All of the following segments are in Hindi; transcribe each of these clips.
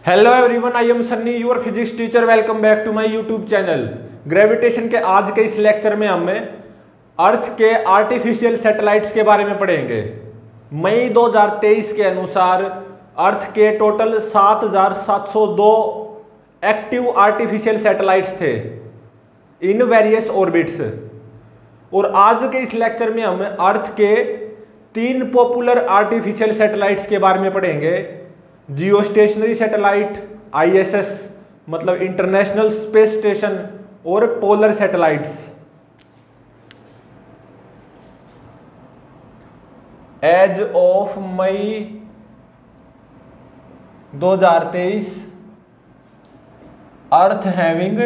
Hello everyone, I am Sunny, your physics teacher. Welcome back to my YouTube channel. Gravitation के आज के इस लेक्चर में हमें अर्थ के आर्टिफिशियल सैटेलाइट्स के बारे में पढ़ेंगे। मई 2023 के अनुसार अर्थ के टोटल 7,702 एक्टिव आर्टिफिशियल सैटेलाइट्स थे इन वेरियस ऑर्बिट्स। और आज के इस लेक्चर में हम अर्थ के 3 पॉपुलर आर्टिफिशियल सैटेलाइट्स के बारे में पढ़ेंगे। जियो स्टेशनरी सैटेलाइट ISS मतलब इंटरनेशनल स्पेस स्टेशन, और polar satellites. As of May 2023 earth having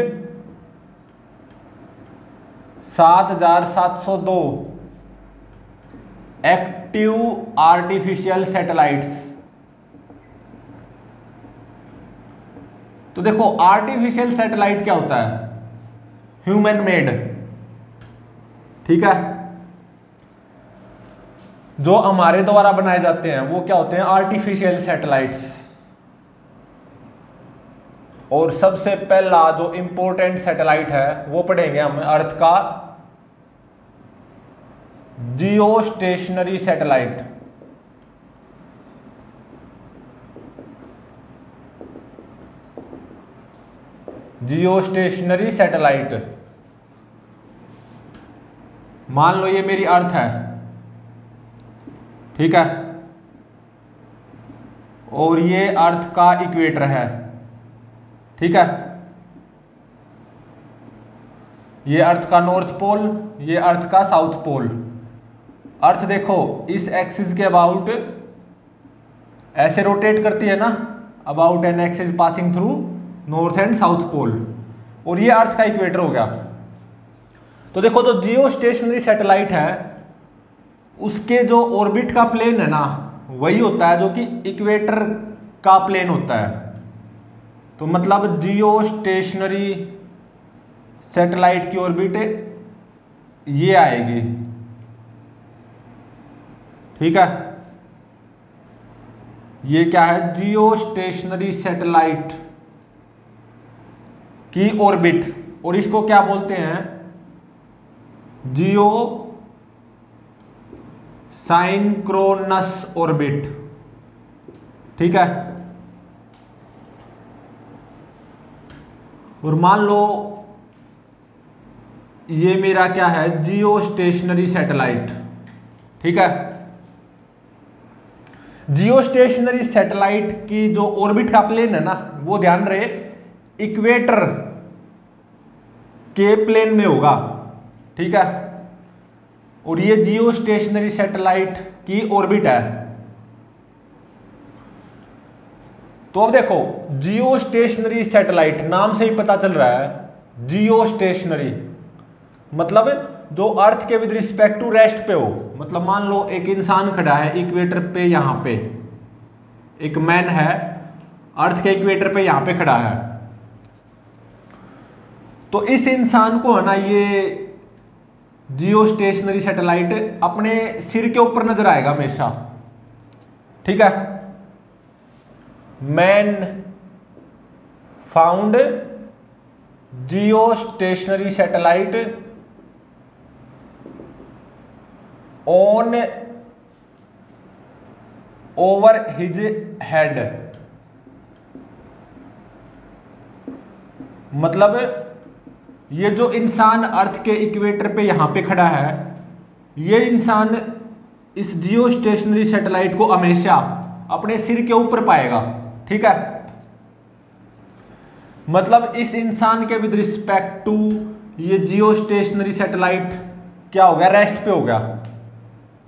7,702 active artificial satellites. तो देखो, आर्टिफिशियल सैटेलाइट क्या होता है? ह्यूमन मेड, ठीक है। जो हमारे द्वारा बनाए जाते हैं वो क्या होते हैं? Artificial satellites. और सबसे पहला जो इंपॉर्टेंट सैटेलाइट है वो पढ़ेंगे हम अर्थ का जियो स्टेशनरी सैटेलाइट। जियो स्टेशनरी सैटेलाइट, मान लो ये मेरी अर्थ है, ठीक है, और ये अर्थ का इक्वेटर है, ठीक है। ये अर्थ का नॉर्थ पोल, ये अर्थ का साउथ पोल। अर्थ देखो इस एक्सिस के अबाउट ऐसे रोटेट करती है ना, about an axis passing through north and south pole, और ये अर्थ का इक्वेटर हो गया। तो देखो, जो जियो स्टेशनरी सैटेलाइट है उसके जो ऑर्बिट का प्लेन है ना, वही होता है जो कि इक्वेटर का प्लेन होता है। तो मतलब जियो स्टेशनरी सैटेलाइट की ऑर्बिट ये आएगी, ठीक है। ये क्या है? जियो स्टेशनरी सैटेलाइट की ऑर्बिट, और इसको क्या बोलते हैं? जियो साइंक्रोनस ऑर्बिट, ठीक है। और मान लो ये मेरा क्या है? जियो स्टेशनरी सैटेलाइट, ठीक है। जियो स्टेशनरी सैटेलाइट की जो ऑर्बिट का प्लेन है ना, वो ध्यान रहे इक्वेटर के प्लेन में होगा, ठीक है। और ये जियो स्टेशनरी सैटेलाइट की ऑर्बिट है। तो अब देखो, जियो स्टेशनरी सैटेलाइट नाम से ही पता चल रहा है जियो स्टेशनरी मतलब जो अर्थ के विद रिस्पेक्ट टू रेस्ट पे हो। मतलब मान लो एक इंसान खड़ा है इक्वेटर पे, यहां पे एक मैन है अर्थ के इक्वेटर पे यहां पे खड़ा है। तो इस इंसान को है ना, ये जियो स्टेशनरी सैटेलाइट अपने सिर के ऊपर नजर आएगा हमेशा, ठीक है। Man found Jio stationery satellite on over his head. मतलब ये जो इंसान अर्थ के इक्वेटर पे यहां पे खड़ा है, ये इंसान इस जियो स्टेशनरी सैटेलाइट को हमेशा अपने सिर के ऊपर पाएगा, ठीक है। मतलब इस इंसान के विद रिस्पेक्ट टू ये जियो स्टेशनरी सैटेलाइट क्या हो गया? रेस्ट पे हो गया,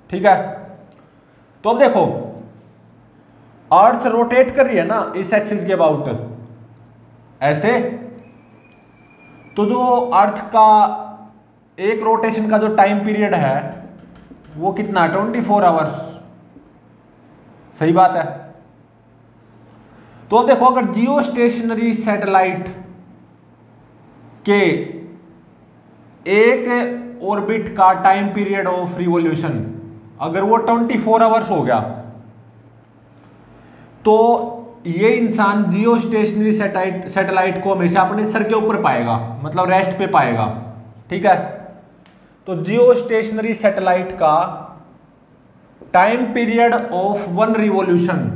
ठीक है। तो अब देखो, अर्थ रोटेट कर रही है ना इस एक्सिस के अबाउट ऐसे। तो जो अर्थ का एक रोटेशन का जो टाइम पीरियड है वो कितना? 24 आवर्स, सही बात है। तो देखो, अगर जियो स्टेशनरी सैटेलाइट के एक ऑर्बिट का टाइम पीरियड ऑफ रिवॉल्यूशन अगर वो 24 आवर्स हो गया, तो ये इंसान जियो स्टेशनरी सैटेलाइट को हमेशा अपने सर के ऊपर पाएगा, मतलब रेस्ट पे पाएगा। ठीक है, तो जियो स्टेशनरी सैटेलाइट का time period of one revolution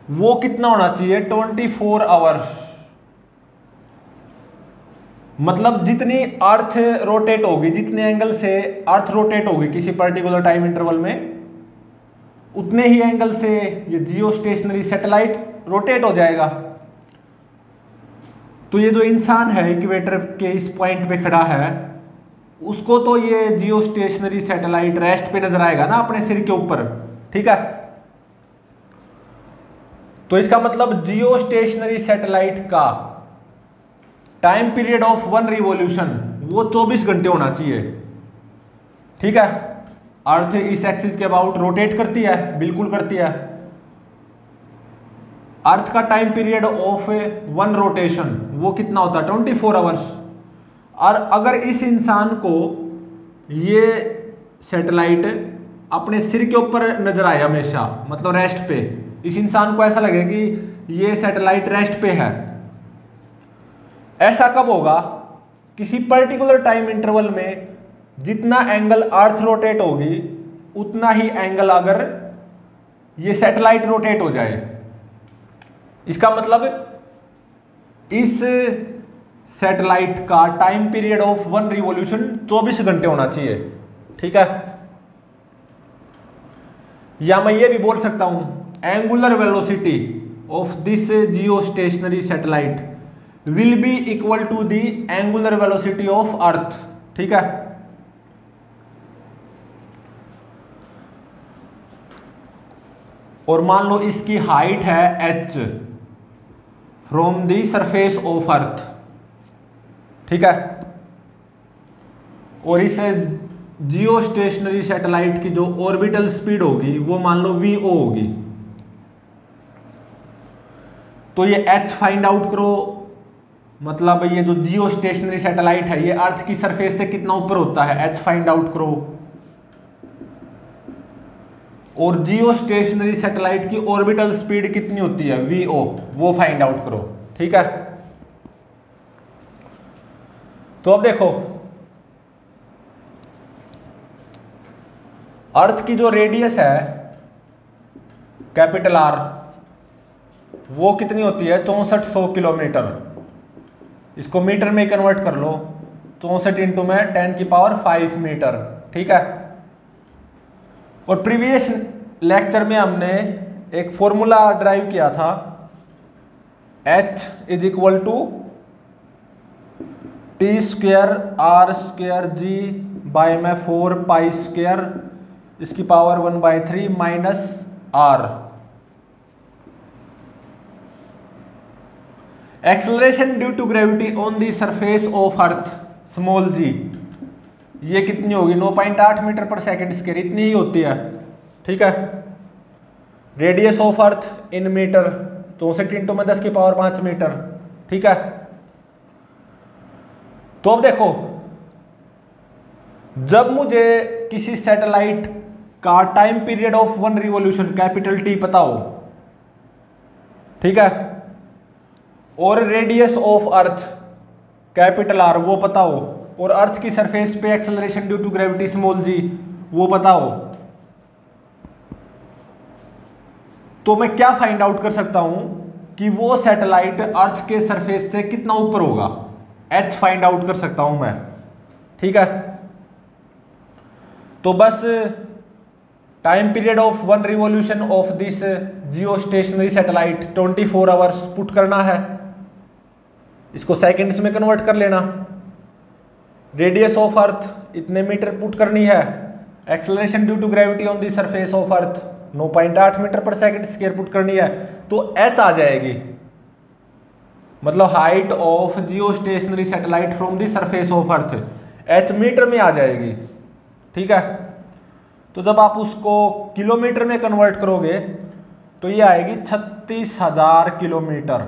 वो कितना होना चाहिए? 24 आवर्स। मतलब जितनी अर्थ रोटेट होगी, जितने एंगल से अर्थ रोटेट होगी किसी पर्टिकुलर टाइम इंटरवल में, उतने ही एंगल से ये जियो स्टेशनरी सैटेलाइट रोटेट हो जाएगा। तो ये जो इंसान है इक्वेटर के इस पॉइंट पे खड़ा है, उसको तो ये जियो स्टेशनरी सैटेलाइट रेस्ट पे नजर आएगा ना अपने सिर के ऊपर। ठीक है, तो इसका मतलब जियो स्टेशनरी सैटेलाइट का time period of one revolution वो 24 घंटे होना चाहिए। ठीक है, अर्थ इस एक्सिस के अबाउट रोटेट करती है, बिल्कुल करती है। अर्थ का time period of one rotation वो कितना होता है? 24 आवर्स। और अगर इस इंसान को ये सैटेलाइट अपने सिर के ऊपर नजर आए हमेशा, मतलब रेस्ट पे, इस इंसान को ऐसा लगे कि ये सैटेलाइट रेस्ट पे है। ऐसा कब होगा? किसी पर्टिकुलर टाइम इंटरवल में जितना एंगल अर्थ रोटेट होगी उतना ही एंगल अगर ये सैटेलाइट रोटेट हो जाए। इसका मतलब इस सैटेलाइट का time period of one revolution 24 घंटे होना चाहिए। ठीक है, या मैं ये भी बोल सकता हूं angular velocity of this geostationary satellite will be equal to the angular velocity of earth. ठीक है, और मान लो इसकी हाइट है h from the surface of earth. ठीक है, और इस जियो स्टेशनरी सैटेलाइट की जो ऑर्बिटल स्पीड होगी वो मान लो v o होगी। तो ये h फाइंड आउट करो, मतलब ये जो जियो स्टेशनरी सैटेलाइट है ये अर्थ की सरफेस से कितना ऊपर होता है, h फाइंड आउट करो। और जियो स्टेशनरी सैटेलाइट की ऑर्बिटल स्पीड कितनी होती है, vo, वो फाइंड आउट करो। ठीक है, तो अब देखो अर्थ की जो रेडियस है कैपिटल R वो कितनी होती है? 6400 किलोमीटर। इसको मीटर में कन्वर्ट कर लो, 64 इंटू में 10⁵ मीटर। ठीक है, और प्रीवियस लेक्चर में हमने एक फॉर्मूला ड्राइव किया था, h is equal to t² r² g by में 4 π² इसकी power 1/3 minus r। Acceleration due to gravity on the surface of earth small g ये कितनी होगी? 9.8 मीटर पर सेकेंड स्क्वायर, इतनी ही होती है। ठीक है, radius of earth in metre 64 into में 10⁵ मीटर। ठीक है, तो अब देखो जब मुझे किसी सैटेलाइट का time period of one revolution capital T पता हो, ठीक है, और radius of earth capital R वो पता हो, और अर्थ की सरफेस पे acceleration due to gravity small g वो पता हो, तो मैं क्या फाइंड आउट कर सकता हूं कि वो सैटेलाइट अर्थ के सरफेस से कितना ऊपर होगा, h फाइंड आउट कर सकता हूं मैं। ठीक है, तो बस time period of one revolution of this geostationary satellite 24 hours put करना है, इसको सेकंड्स में कन्वर्ट कर लेना, रेडियस ऑफ अर्थ इतने मीटर पुट करनी है, acceleration due to gravity on the surface of earth 9.8 metre per second square put करनी है, तो h आ जाएगी, मतलब height of geostationary satellite from the surface of earth h metre में आ जाएगी। ठीक है, तो जब आप उसको किलोमीटर में कन्वर्ट करोगे तो ये आएगी 36,000 किलोमीटर।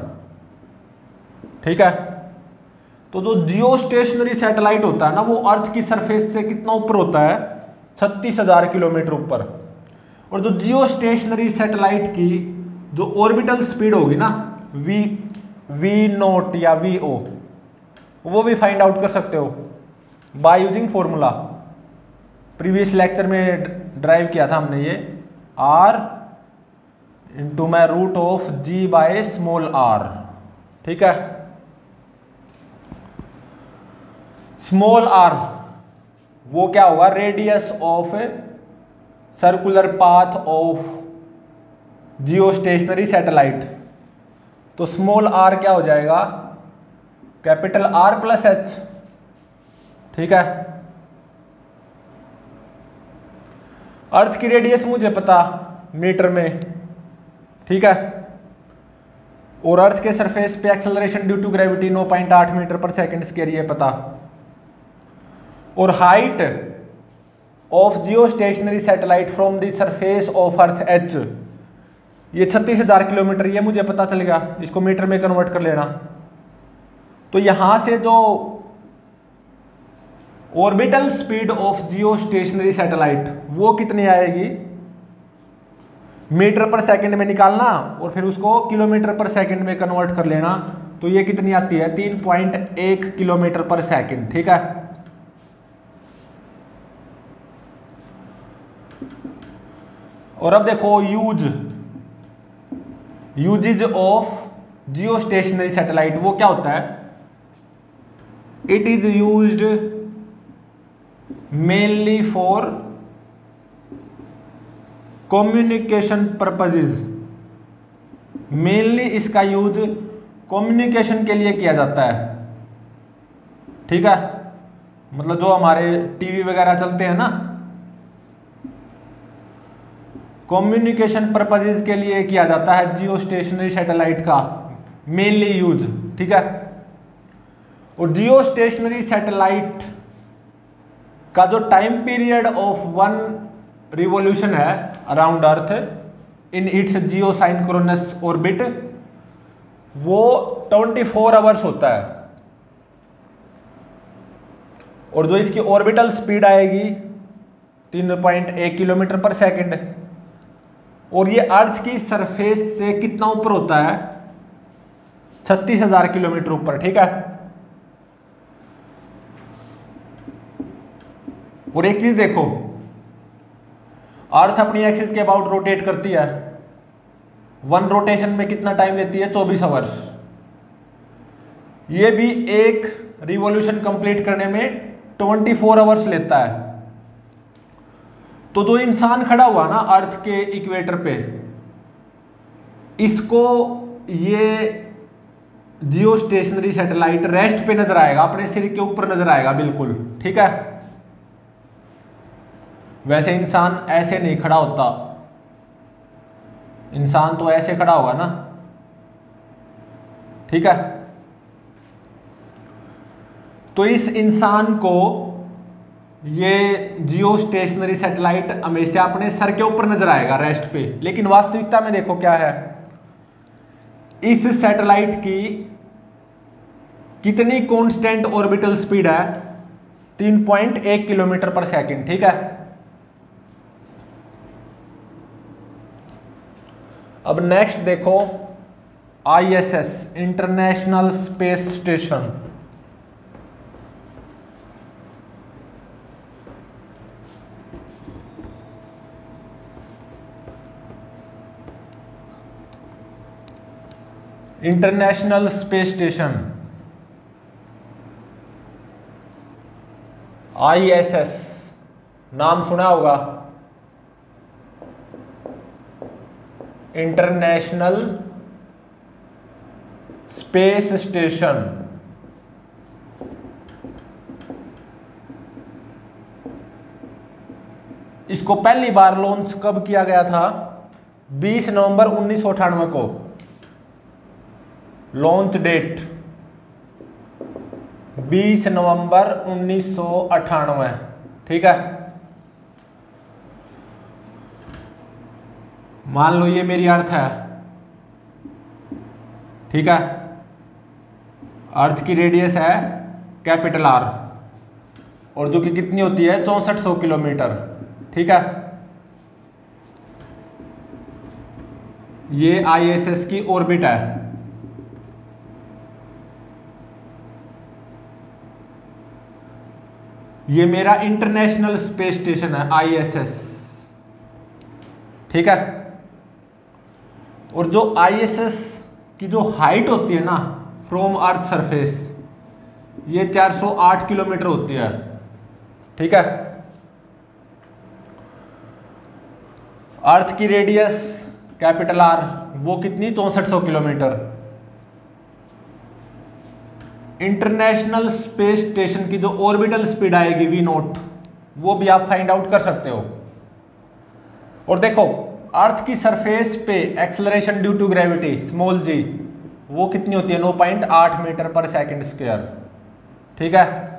ठीक है, तो जो जियो स्टेशनरी सैटेलाइट होता है ना वो अर्थ की सरफेस से कितना ऊपर होता है, 36,000 किलोमीटर ऊपर। और जो जियो स्टेशनरी सैटेलाइट की जो ऑर्बिटल स्पीड होगी ना वी नोट या वी ओ, वो भी फाइंड आउट कर सकते हो by using formula. Previous lecture में ड्राइव किया था हमने ये, आर इंटू माई root of G by small R. ठीक है, स्मॉल आर वो क्या होगा, radius of circular path of geostationary satellite. तो स्मॉल आर क्या हो जाएगा, कैपिटल आर प्लस एच। ठीक है, अर्थ की रेडियस मुझे पता मीटर में। ठीक है, और अर्थ के सरफेस पे acceleration due to gravity 9.8 metre per second square ये पता। और height of geostationary satellite from the surface of earth H, ये 36,000 किलोमीटर, ये मुझे पता चल गया। इसको मीटर में कन्वर्ट कर लेना। तो यहां से जो orbital speed of geostationary satellite वो कितनी आएगी, मीटर पर सेकंड में निकालना और फिर उसको किलोमीटर पर सेकंड में कन्वर्ट कर लेना। तो ये कितनी आती है, 3.1 किलोमीटर पर सेकंड। ठीक है, और अब देखो यूजेज ऑफ जियोस्टेशनरी सैटेलाइट वो क्या होता है, it is used mainly for communication purposes. Mainly इसका यूज कम्युनिकेशन के लिए किया जाता है। ठीक है, मतलब जो हमारे टीवी वगैरह चलते हैं ना, कम्युनिकेशन पर्पजेज के लिए किया जाता है जियोस्टेशनरी सैटेलाइट का मेनली यूज। ठीक है, और जियोस्टेशनरी सैटेलाइट का जो time period of one revolution है around earth in its geosynchronous orbit, वो 24 आवर्स होता है। और जो इसकी ऑर्बिटल स्पीड आएगी 3.1 किलोमीटर पर सेकंड, और ये अर्थ की सरफेस से कितना ऊपर होता है, 36,000 किलोमीटर ऊपर। ठीक है, और एक चीज देखो, अर्थ अपनी एक्सिस के अबाउट रोटेट करती है। वन रोटेशन में कितना टाइम लेती है, 24 आवर्स। ये भी एक रिवॉल्यूशन कंप्लीट करने में 24 आवर्स लेता है। तो जो इंसान खड़ा हुआ ना अर्थ के इक्वेटर पे, इसको ये जियोस्टेशनरी सैटेलाइट रेस्ट पे नजर आएगा, अपने सिर के ऊपर नजर आएगा बिल्कुल। ठीक है, वैसे इंसान ऐसे नहीं खड़ा होता, इंसान तो ऐसे खड़ा होगा ना। ठीक है, तो इस इंसान को ये जियोस्टेशनरी सैटेलाइट हमेशा अपने सर के ऊपर नजर आएगा रेस्ट पे। लेकिन वास्तविकता में देखो क्या है, इस सैटेलाइट की कितनी कांस्टेंट ऑर्बिटल स्पीड है, 3.1 किलोमीटर पर सेकंड। ठीक है, अब नेक्स्ट देखो ISS international space station. International space station ISS नाम सुना होगा, इंटरनेशनल स्पेस स्टेशन। इसको पहली बार लॉन्च कब किया गया था, 20 नवंबर 1998 को लॉन्च डेट, 20 नवंबर 1998। ठीक है, मान लो ये मेरी अर्थ है। ठीक है, अर्थ की रेडियस है कैपिटल आर, और जो कि कितनी होती है 6400 किलोमीटर। ठीक है, ये ISS की ऑर्बिट है। ये मेरा इंटरनेशनल स्पेस स्टेशन है ISS, ठीक है। और जो ISS की जो हाइट होती है ना फ्रॉम अर्थ सरफेस, ये 408 किलोमीटर होती है, ठीक है। अर्थ की रेडियस कैपिटल R वो कितनी, 6400 किलोमीटर। इंटरनेशनल स्पेस स्टेशन की जो ऑर्बिटल स्पीड आएगी V0, वो भी आप फाइंड आउट कर सकते हो। और देखो अर्थ की सरफेस पे acceleration due to gravity small g वो कितनी होती है, 9.8 मीटर पर सेकंड स्क्वायर, ठीक है।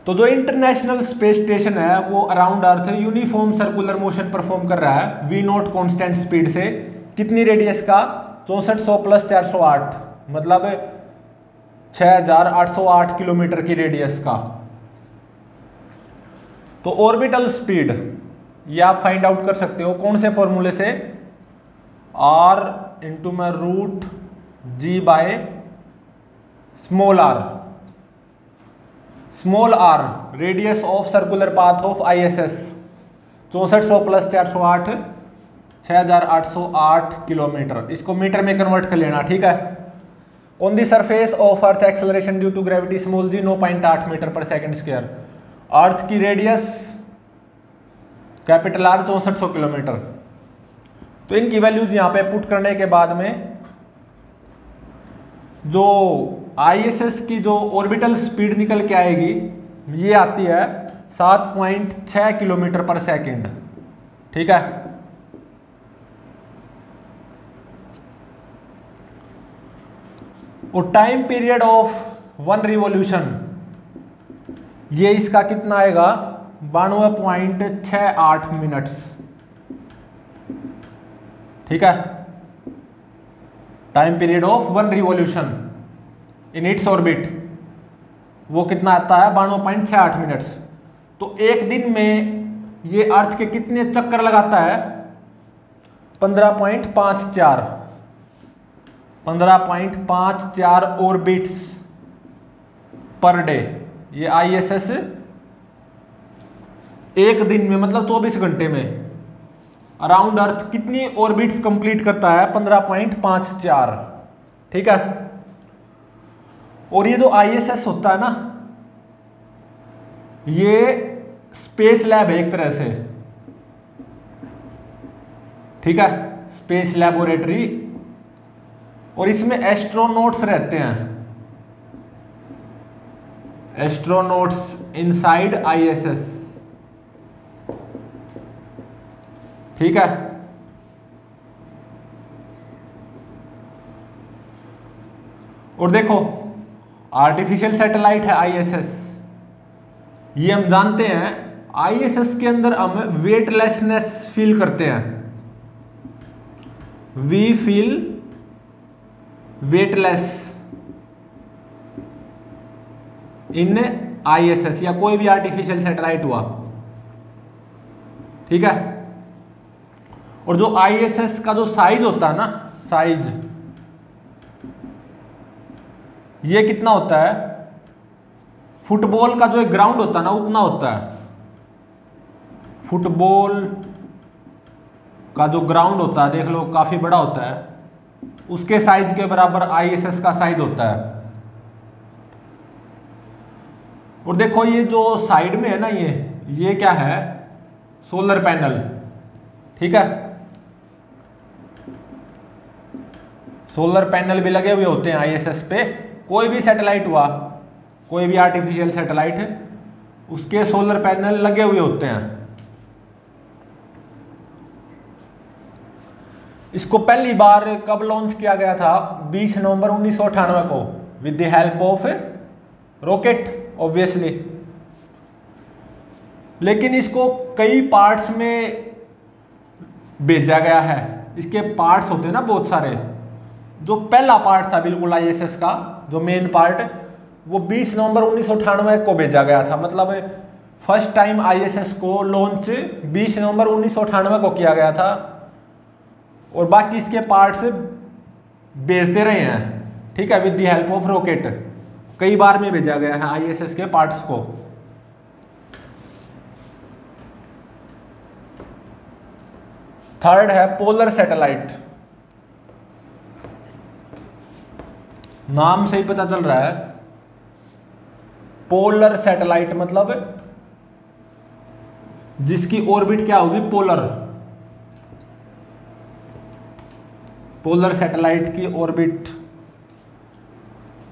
तो जो इंटरनेशनल स्पेस स्टेशन है वो अराउंड अर्थ यूनिफॉर्म सर्कुलर मोशन परफॉर्म कर रहा है V0 कांस्टेंट स्पीड से। कितनी रेडियस का, 6400 प्लस 408, मतलब 6808 किलोमीटर की रेडियस का। तो ऑर्बिटल स्पीड ये आप फाइंड आउट कर सकते हो कौन से फॉर्मूले से, R इंटू में root G by small r। Small r radius of circular path of ISS, 6400 plus 408 6808 kilometre. इसको मीटर में कन्वर्ट कर लेना, ठीक है। On the surface of earth acceleration due to gravity small g 9.8 metre per second square. Earth की रेडियस कैपिटल R 6400 किलोमीटर। तो इनकी वैल्यूज यहां पे पुट करने के बाद में जो ISS की जो ऑर्बिटल स्पीड निकल के आएगी ये आती है 7.6 किलोमीटर पर सेकंड, ठीक है। और time period of one revolution ये इसका कितना आएगा, 92.68 मिनट्स, ठीक है। Time period of one revolution in its orbit वो कितना आता है, 92.68 मिनट्स। तो एक दिन में ये अर्थ के कितने चक्कर लगाता है, 15.54 ऑर्बिट्स पर डे। ये ISS एक दिन में मतलब 24 घंटे में अराउंड अर्थ कितनी ऑर्बिट्स कंप्लीट करता है, 15.54, ठीक है। और ये जो ISS होता है ना ये स्पेस लैब है एक तरह से, ठीक है, स्पेस लैबोरेटरी। और इसमें एस्ट्रोनॉट्स रहते हैं, एस्ट्रोनॉट्स इनसाइड ISS, ठीक है। और देखो आर्टिफिशियल सैटेलाइट है ISS, ये हम जानते हैं ISS के अंदर हम वेटलेसनेस फील करते हैं, we feel weightless in ISS या कोई भी आर्टिफिशियल सैटेलाइट हुआ, ठीक है। और जो ISS का जो साइज होता है ना, साइज ये कितना होता है, फुटबॉल का जो एक ग्राउंड होता है ना उतना होता है। फुटबॉल का जो ग्राउंड होता है देख लो काफी बड़ा होता है, उसके साइज के बराबर ISS का साइज होता है। और देखो ये जो साइड में है ना ये क्या है, सोलर पैनल, ठीक है। सोलर पैनल भी लगे हुए होते हैं ISS पे। कोई भी सैटेलाइट हुआ, कोई भी आर्टिफिशियल सैटेलाइट है, उसके सोलर पैनल लगे हुए होते हैं। इसको पहली बार कब लॉन्च किया गया था, 20 नवंबर 1998 को with the help of rocket obviously. लेकिन इसको कई पार्ट्स में भेजा गया है, इसके पार्ट्स होते हैं ना बहुत सारे। जो पहला पार्ट था बिल्कुल ISS का जो मेन पार्ट, वो 20 नवंबर 1998 को भेजा गया था। मतलब फर्स्ट टाइम ISS को लॉन्च 20 नवंबर 1998 को किया गया था। और बाकी इसके पार्ट्स भेजते रहे हैं, ठीक है, with the help of rocket. कई बार में भेजा गया है आईएसएस के पार्ट्स को। थर्ड है पोलर सैटेलाइट। नाम से ही पता चल रहा है, पोलर सैटेलाइट मतलब जिसकी ऑर्बिट क्या होगी, पोलर। पोलर सैटेलाइट की ऑर्बिट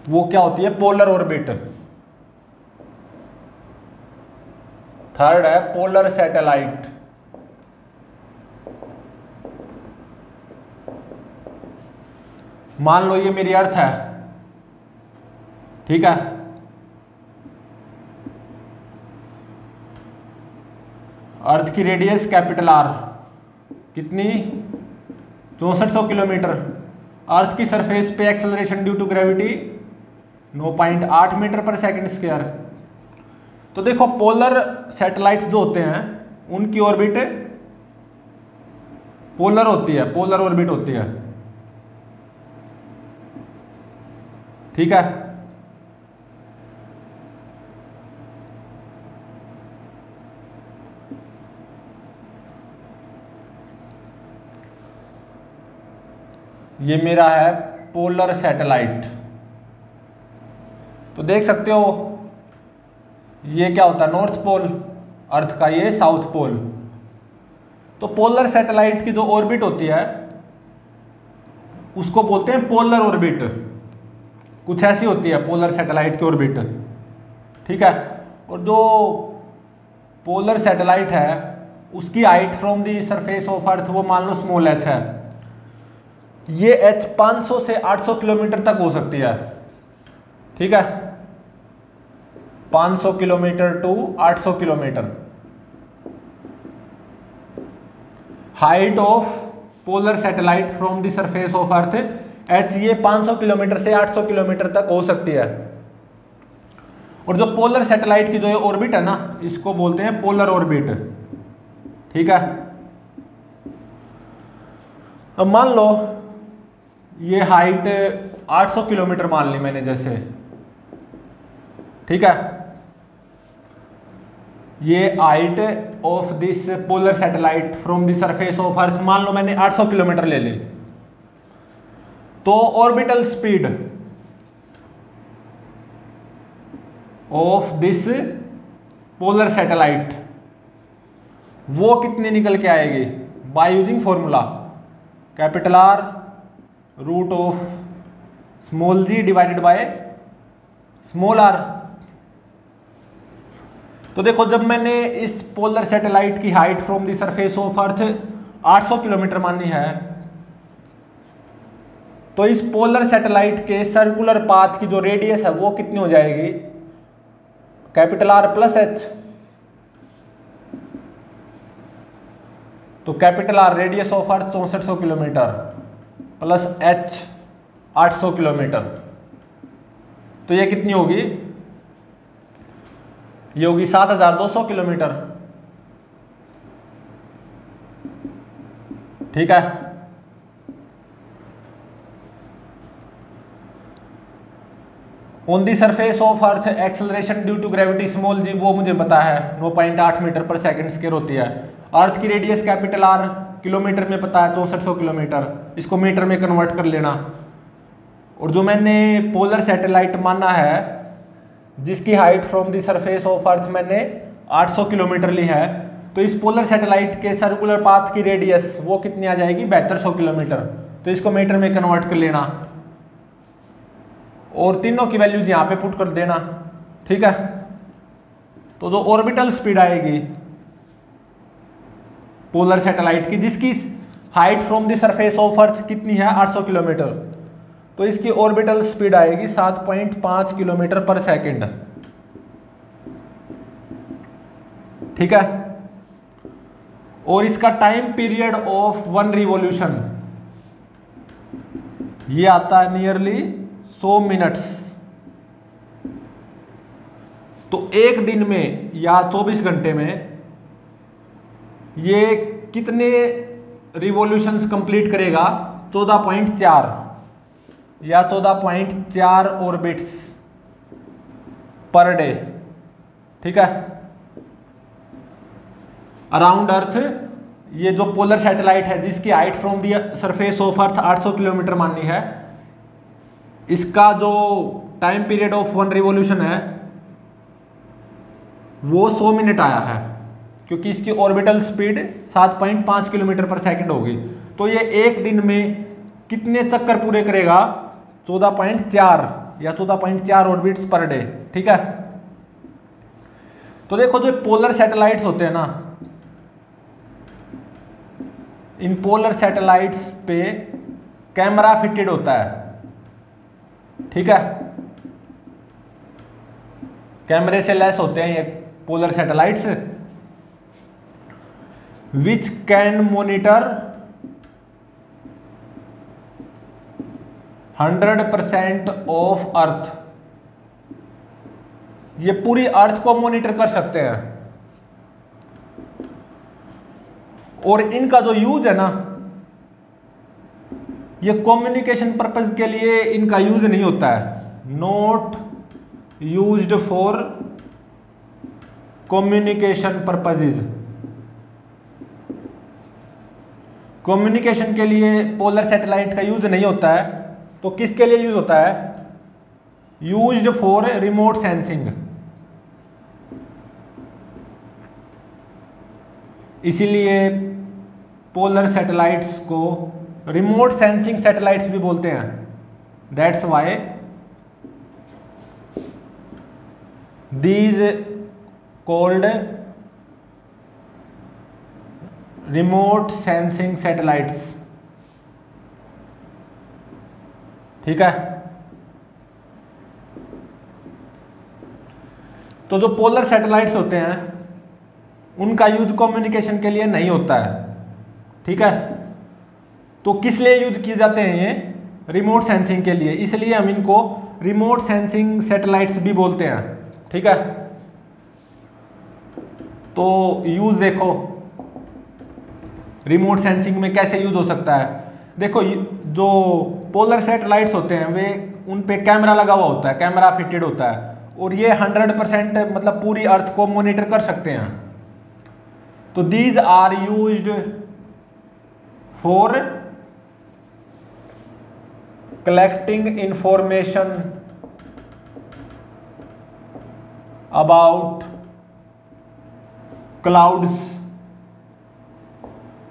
वो क्या होती है, पोलर ऑर्बिट। थर्ड है पोलर सैटेलाइट। मान लो ये मेरी अर्थ है, ठीक है, अर्थ की रेडियस कैपिटल आर कितनी, 6400 किलोमीटर। अर्थ की सरफेस पे acceleration due to gravity 9.8 metre per second square. तो देखो पोलर सैटेलाइट्स जो होते हैं उनकी ऑर्बिट पोलर होती है, पोलर ऑर्बिट होती है, ठीक है। ये मेरा है पोलर सैटेलाइट। तो देख सकते हो ये क्या होता है, नॉर्थ पोल, अर्थ का ये साउथ पोल। तो पोलर सैटेलाइट की जो ऑर्बिट होती है उसको बोलते हैं पोलर ऑर्बिट। कुछ ऐसी होती है पोलर सैटेलाइट की ऑर्बिट, ठीक है। और जो पोलर सैटेलाइट है उसकी height from the surface of अर्थ वो मान लो स्मॉल h है। ये h 500 से 800 किलोमीटर तक हो सकती है, ठीक है, 500 kilometre to 800 kilometre. Height of polar satellite from the surface of earth h ये 500 किलोमीटर से 800 किलोमीटर तक हो सकती है। और जो पोलर सैटेलाइट की जो ये ऑर्बिट है ना, इसको बोलते हैं पोलर ऑर्बिट, ठीक है। अब मान लो ये हाइट 800 किलोमीटर मान ली मैंने जैसे, ठीक है। ये height of this polar satellite from the surface of earth मान लो मैंने 800 किलोमीटर ले ली। तो orbital speed of this polar satellite वो कितनी निकल के आएगी, by using formula capital R root of small G divided by small R. तो देखो जब मैंने इस पोलर सैटेलाइट की height from the surface of earth 800 kilometre मानी है, तो इस पोलर सैटेलाइट के सर्कुलर पाथ की जो रेडियस है वो कितनी हो जाएगी, कैपिटल आर प्लस एच। तो capital R radius of earth 6400 kilometre plus H 800 kilometre, तो ये कितनी होगी, ये होगी 7200 किलोमीटर, ठीक है। On the surface of earth acceleration due to gravity small g वो मुझे पता है 9.8 मीटर पर सेकंड स्क्वायर होती है। अर्थ की रेडियस कैपिटल आर किलोमीटर में पता है 6400 किलोमीटर, इसको मीटर में कन्वर्ट कर लेना। और जो मैंने पोलर सैटेलाइट माना है जिसकी height from the surface of अर्थ मैंने 800 किलोमीटर ली है, तो इस पोलर सैटेलाइट के सर्कुलर पाथ की रेडियस वो कितनी आ जाएगी, 7200 किलोमीटर। तो इसको मीटर में कन्वर्ट कर लेना और तीनों की वैल्यूज यहाँ पे पुट कर देना, ठीक है। तो जो ऑर्बिटल स्पीड आएगी पोलर सैटेलाइट की जिसकी height from the surface of अर्थ कितनी है 800 किलोमीटर, तो इसकी ऑर्बिटल स्पीड आएगी 7.5 किलोमीटर पर सेकंड, ठीक है। और इसका time period of one revolution ये आता है नियरली 100 मिनट्स। तो एक दिन में या 24 घंटे में ये कितने रिवॉल्यूशंस कंप्लीट करेगा 14.4 या 14.4 ऑर्बिट्स पर डे, ठीक है, अराउंड अर्थ। ये जो पोलर सैटेलाइट है जिसकी height from the surface of earth 800 kilometre माननी है, इसका जो time period of one revolution है वो 100 मिनट आया है, क्योंकि इसकी ऑर्बिटल स्पीड 7.5 किलोमीटर पर सेकंड होगी। तो ये एक दिन में कितने चक्कर पूरे करेगा? 14.4 या 14.4 ऑर्बिट्स पर डे, ठीक है। तो देखो जो पोलर सैटेलाइट्स होते हैं ना, इन पोलर सैटेलाइट्स पे कैमरा फिटेड होता है, ठीक है, कैमरे से लैस होते हैं ये polar satellites, which can monitor 100% of earth. ये पूरी अर्थ को मॉनिटर कर सकते हैं। और इनका जो यूज है ना, ये कम्युनिकेशन पर्पज के लिए इनका यूज नहीं होता है, not used for communication purposes. Communication के लिए पोलर सैटेलाइट का यूज नहीं होता है, तो किसके लिए यूज होता है? Used for remote sensing. इसीलिए पोलर सैटेलाइट्स को रिमोट सेंसिंग सैटेलाइट्स भी बोलते हैं। That's why these called remote sensing satellites, ठीक है। तो जो पोलर सैटेलाइट्स होते हैं उनका यूज कम्युनिकेशन के लिए नहीं होता है, ठीक है। तो किस लिए यूज किए जाते हैं? ये रिमोट सेंसिंग के लिए, इसलिए हम इनको रिमोट सेंसिंग सैटेलाइट्स भी बोलते हैं, ठीक है। तो यूज देखो रिमोट सेंसिंग में कैसे यूज हो सकता है। देखो जो पोलर सैटेलाइट्स होते हैं वे उन पे कैमरा लगा हुआ होता है, कैमरा फिटेड होता है, और ये 100% मतलब पूरी अर्थ को मॉनिटर कर सकते हैं। तो these are used for collecting information about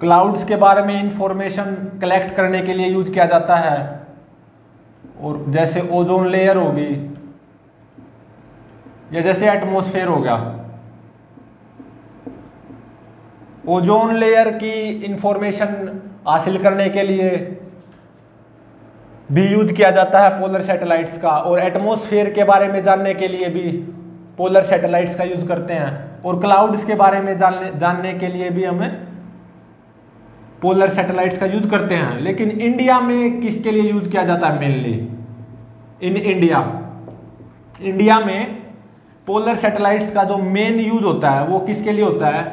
clouds के बारे में इंफॉर्मेशन कलेक्ट करने के लिए यूज किया जाता है। और जैसे ओजोन लेयर होगी या जैसे एटमॉस्फेयर हो गया, ओजोन लेयर की इंफॉर्मेशन हासिल करने के लिए भी यूज किया जाता है पोलर सैटेलाइट्स का, और एटमॉस्फेयर के बारे में जानने के लिए भी पोलर सैटेलाइट्स का यूज करते हैं, और क्लाउड्स के बारे में जानने के लिए भी हमें पोलर सैटेलाइट्स का यूज करते हैं। लेकिन इंडिया में किसके लिए यूज किया जाता है? मेनली इन इंडिया में पोलर सैटेलाइट्स का जो मेन यूज होता है वो किसके लिए होता है?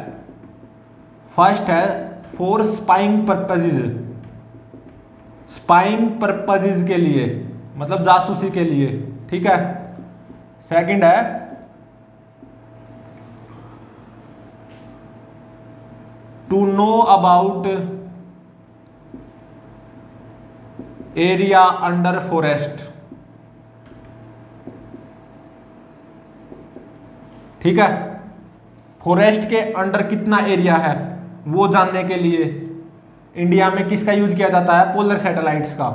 फर्स्ट है फॉर स्पाइंग पर्पजेज के लिए, मतलब जासूसी के लिए, ठीक है। सेकंड है to know about area under forest, ठीक है। फॉरेस्ट के अंडर कितना एरिया है वो जानने के लिए इंडिया में किसका यूज किया जाता है? पोलर सैटेलाइट्स का।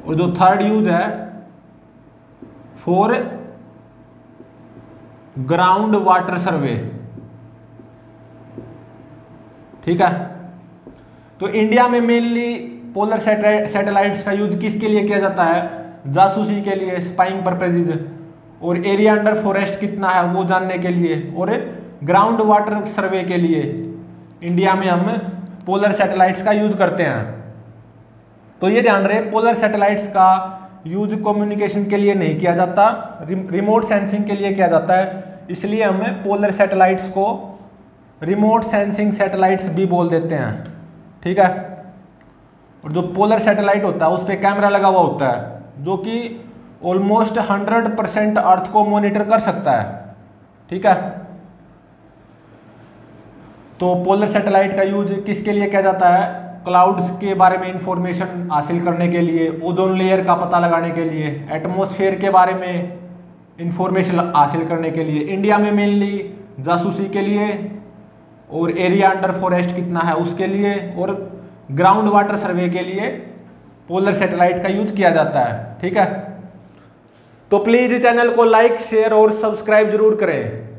और जो थर्ड यूज है फॉर ग्राउंड वाटर सर्वे, ठीक है। तो इंडिया में मेनली पोलर सैटेलाइट्स का यूज किसके लिए किया जाता है? जासूसी के लिए, स्पाइंग पर्पजेज, और एरिया अंडर फॉरेस्ट कितना है वो जानने के लिए, और ग्राउंड वाटर सर्वे के लिए इंडिया में हम पोलर सैटेलाइट्स का यूज करते हैं। तो ये ध्यान रहे, पोलर सैटेलाइट्स का यूज कम्युनिकेशन के लिए नहीं किया जाता, रिमोट सेंसिंग के लिए किया जाता है। इसलिए हम पोलर सैटेलाइट्स को रिमोट सेंसिंग सैटेलाइट्स भी बोल देते हैं, ठीक है। और जो पोलर सैटेलाइट होता है उस पर कैमरा लगा हुआ होता है जो कि ऑलमोस्ट 100% अर्थ को मॉनिटर कर सकता है, ठीक है। तो पोलर सैटेलाइट का यूज किसके लिए किया जाता है? क्लाउड्स के बारे में इंफॉर्मेशन हासिल करने के लिए, ओजोन लेयर का पता लगाने के लिए, एटमॉस्फेयर के बारे में इंफॉर्मेशन हासिल करने के लिए, इंडिया में मेनली जासूसी के लिए, और एरिया अंडर फॉरेस्ट कितना है उसके लिए, और ग्राउंड वाटर सर्वे के लिए पोलर सैटेलाइट का यूज किया जाता है, ठीक है। तो प्लीज चैनल को लाइक, शेयर और सब्सक्राइब जरूर करें।